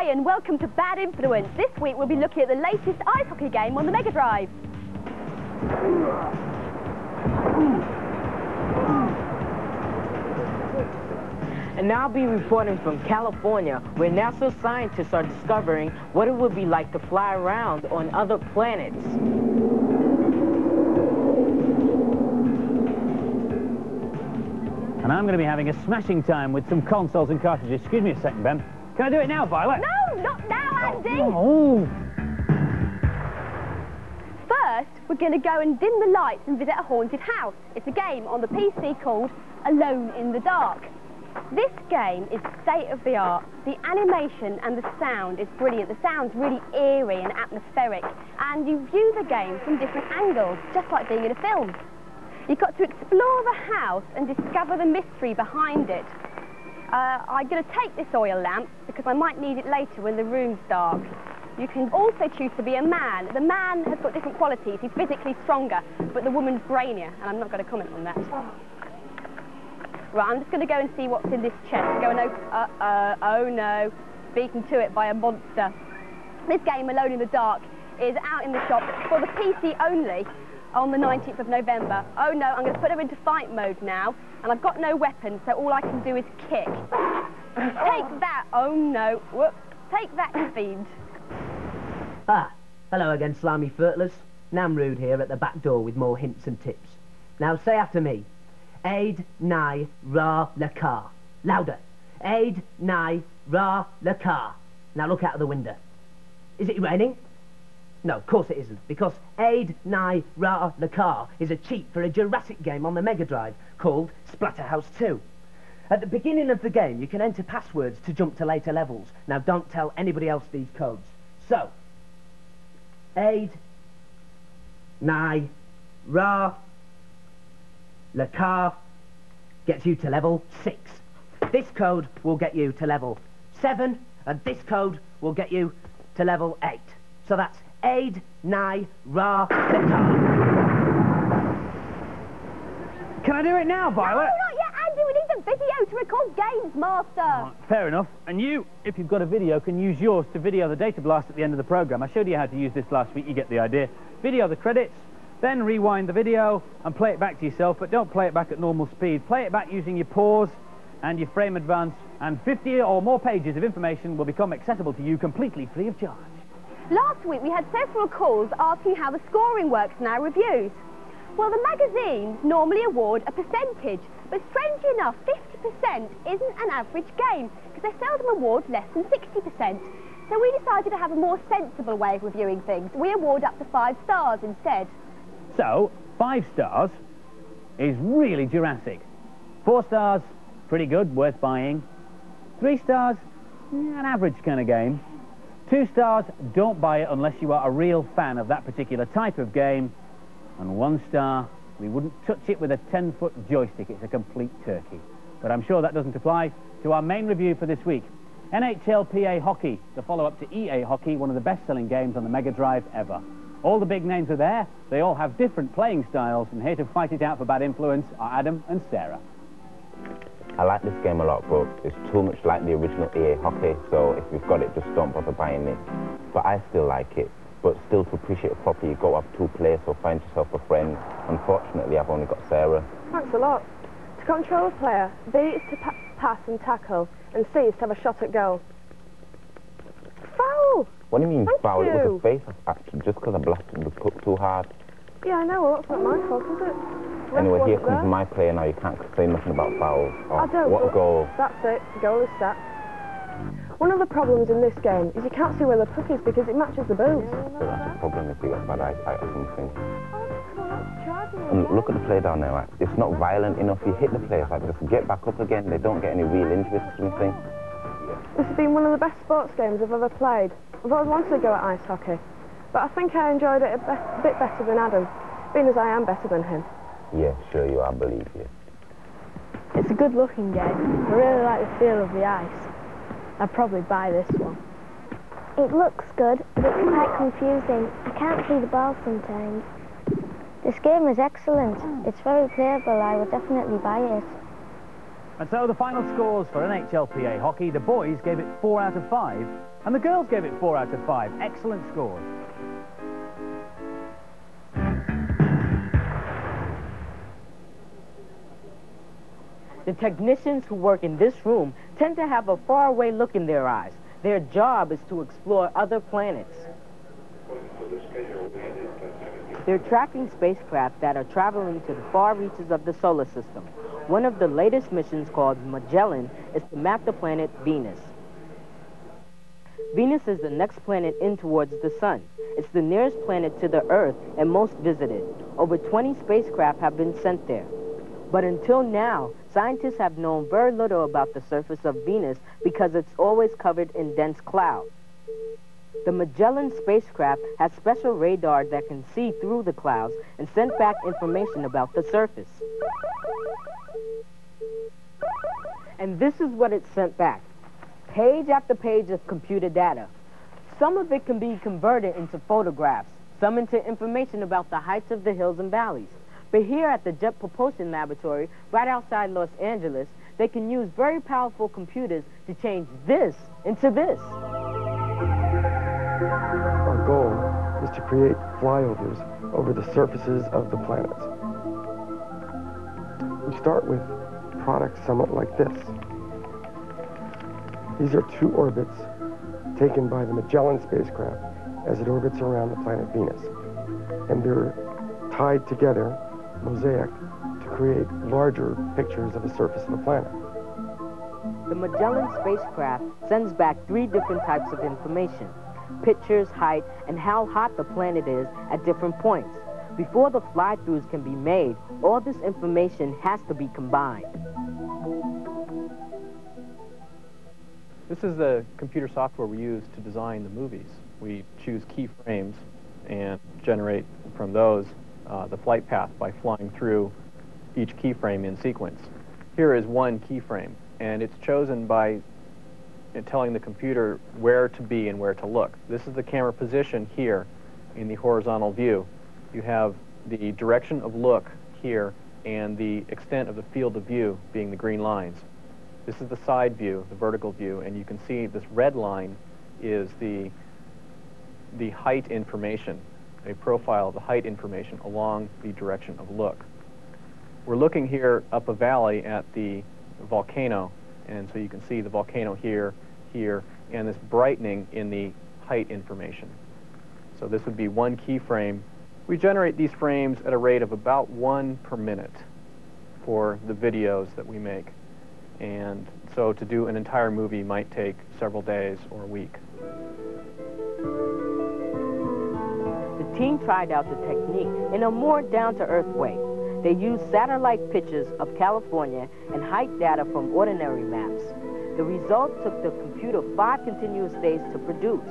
Hi and welcome to Bad Influence. This week we'll be looking at the latest ice hockey game on the Mega Drive. And now I'll be reporting from California, where NASA scientists are discovering what it would be like to fly around on other planets. And I'm going to be having a smashing time with some consoles and cartridges. Excuse me a second, Ben. Can I do it now, Violet? No, not now, Andy! Oh. First, we're going to go and dim the lights and visit a haunted house. It's a game on the PC called Alone in the Dark. This game is state-of-the-art. The animation and the sound is brilliant. The sound's really eerie and atmospheric, and you view the game from different angles, just like being in a film. You've got to explore the house and discover the mystery behind it. I'm going to take this oil lamp because I might need it later when the room's dark. You can also choose to be a man. The man has got different qualities. He's physically stronger, but the woman's brainier, and I'm not going to comment on that. Right, I'm just going to go and see what's in this chest. Go and open... oh no, beaten to it by a monster. This game, Alone in the Dark, is out in the shop for the PC only on the 19th of November. Oh no, I'm going to put her into fight mode now, and I've got no weapon, so all I can do is kick. Take that! Oh no, whoops. Take that, fiend. Ah, hello again, slimy furtlers. Namrude here at the back door with more hints and tips. Now say after me. Aid, nai, ra, la car. Louder. Aid, nai, ra, la car. Now look out of the window. Is it raining? No, of course it isn't, because Aid, nai, ra, la car is a cheat for a Jurassic game on the Mega Drive called Splatterhouse 2. At the beginning of the game, you can enter passwords to jump to later levels. Now don't tell anybody else these codes. So, Aid, nai, ra, la car gets you to level 6. This code will get you to level 7, and this code will get you to level 8. So that's Aid, nai, ra, la car. Can I do it now, Violet? No, not yet, Andy. We need the video to record games, Master. Right, fair enough. And you, if you've got a video, can use yours to video the data blast at the end of the programme. I showed you how to use this last week. You get the idea. Video the credits, then rewind the video and play it back to yourself, but don't play it back at normal speed. Play it back using your pause and your frame advance, and 50 or more pages of information will become accessible to you completely free of charge. Last week we had several calls asking how the scoring works in our reviews. Well, the magazines normally award a percentage, but strangely enough, 50% isn't an average game, because they seldom award less than 60%. So we decided to have a more sensible way of reviewing things. We award up to 5 stars instead. So, 5 stars is really Jurassic. 4 stars, pretty good, worth buying. 3 stars, an average kind of game. 2 stars, don't buy it unless you are a real fan of that particular type of game. And 1 star, we wouldn't touch it with a 10-foot joystick. It's a complete turkey. But I'm sure that doesn't apply to our main review for this week. NHLPA Hockey, the follow-up to EA Hockey, one of the best-selling games on the Mega Drive ever. All the big names are there. They all have different playing styles, and here to fight it out for Bad Influence are Adam and Sarah. I like this game a lot, but it's too much like the original EA Hockey, so if you've got it, just don't bother buying it. But I still like it. But still, to appreciate it properly, you've got to have 2 players, so find yourself a friend. Unfortunately, I've only got Sarah. Thanks a lot. To control a player, B is to pass and tackle, and C is to have a shot at goal. Foul! What do you mean, Thank foul? you. It was a face action, just because I blasted the puck too hard. Yeah, I know, well, that's not my fault, is it? Anyway, here Wasn't there. comes my player now. You can't say nothing about fouls. Oh, I don't, what a but goal. That's it, goal is set. One of the problems in this game is you can't see where the puck is because it matches the boots. So that's a problem if you got bad eyesight or something. And look at the play down there, like, it's not violent enough. You hit the players, like, just get back up again. They don't get any real injuries or something. This has been one of the best sports games I've ever played. I've always wanted to go at ice hockey, but I think I enjoyed it a bit better than Adam, being as I am better than him. Yeah, sure you are, I believe you. It's a good-looking game. I really like the feel of the ice. I'd probably buy this one. It looks good, but it's quite confusing. I can't see the ball sometimes. This game is excellent. It's very playable. I would definitely buy it. And so the final scores for NHLPA hockey, the boys gave it 4 out of 5, and the girls gave it 4 out of 5. Excellent scores. The technicians who work in this room tend to have a faraway look in their eyes. Their job is to explore other planets. They're tracking spacecraft that are traveling to the far reaches of the solar system. One of the latest missions, called Magellan, is to map the planet Venus. Venus is the next planet in towards the sun. It's the nearest planet to the Earth and most visited. Over 20 spacecraft have been sent there. But until now, scientists have known very little about the surface of Venus because it's always covered in dense cloud. The Magellan spacecraft has special radar that can see through the clouds and send back information about the surface. And this is what it sent back. Page after page of computer data. Some of it can be converted into photographs, some into information about the heights of the hills and valleys. But here at the Jet Propulsion Laboratory, right outside Los Angeles, they can use very powerful computers to change this into this. Our goal is to create flyovers over the surfaces of the planets. We start with products somewhat like this. These are 2 orbits taken by the Magellan spacecraft as it orbits around the planet Venus. And they're tied together, mosaic, to create larger pictures of the surface of the planet. The Magellan spacecraft sends back 3 different types of information: pictures, height, and how hot the planet is at different points. Before the fly-throughs can be made, all this information has to be combined. This is the computer software we use to design the movies. We choose keyframes and generate from those the flight path by flying through each keyframe in sequence. Here is one keyframe, and it's chosen by telling the computer where to be and where to look. This is the camera position here in the horizontal view. You have the direction of look here and the extent of the field of view being the green lines. This is the side view, the vertical view, and you can see this red line is the height information, a profile of the height information along the direction of look. We're looking here up a valley at the volcano, and so you can see the volcano here, here, and this brightening in the height information. So this would be one keyframe. We generate these frames at a rate of about 1 per minute for the videos that we make. And so to do an entire movie might take several days or a week. The team tried out the technique in a more down-to-earth way. They used satellite pictures of California and height data from ordinary maps. The result took the computer 5 continuous days to produce,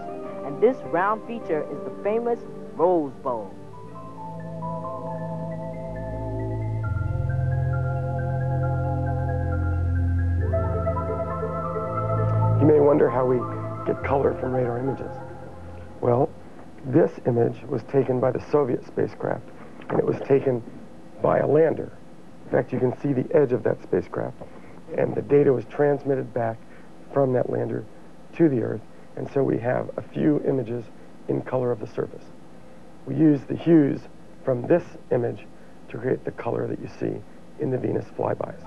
and this round feature is the famous Rose Bowl. You may wonder how we get color from radar images. Well, this image was taken by the Soviet spacecraft, and it was taken by a lander. In fact, you can see the edge of that spacecraft, and the data was transmitted back from that lander to the Earth, and so we have a few images in color of the surface. We use the hues from this image to create the color that you see in the Venus flybys.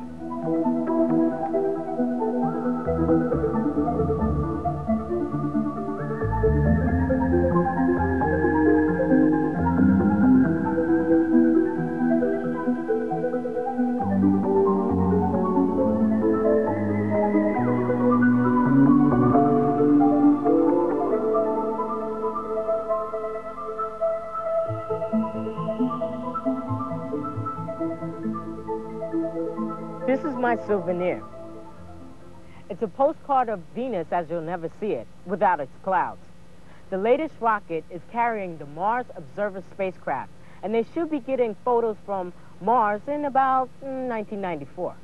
This is my souvenir. It's a postcard of Venus as you'll never see it, without its clouds. The latest rocket is carrying the Mars Observer spacecraft, and they should be getting photos from Mars in about 1994.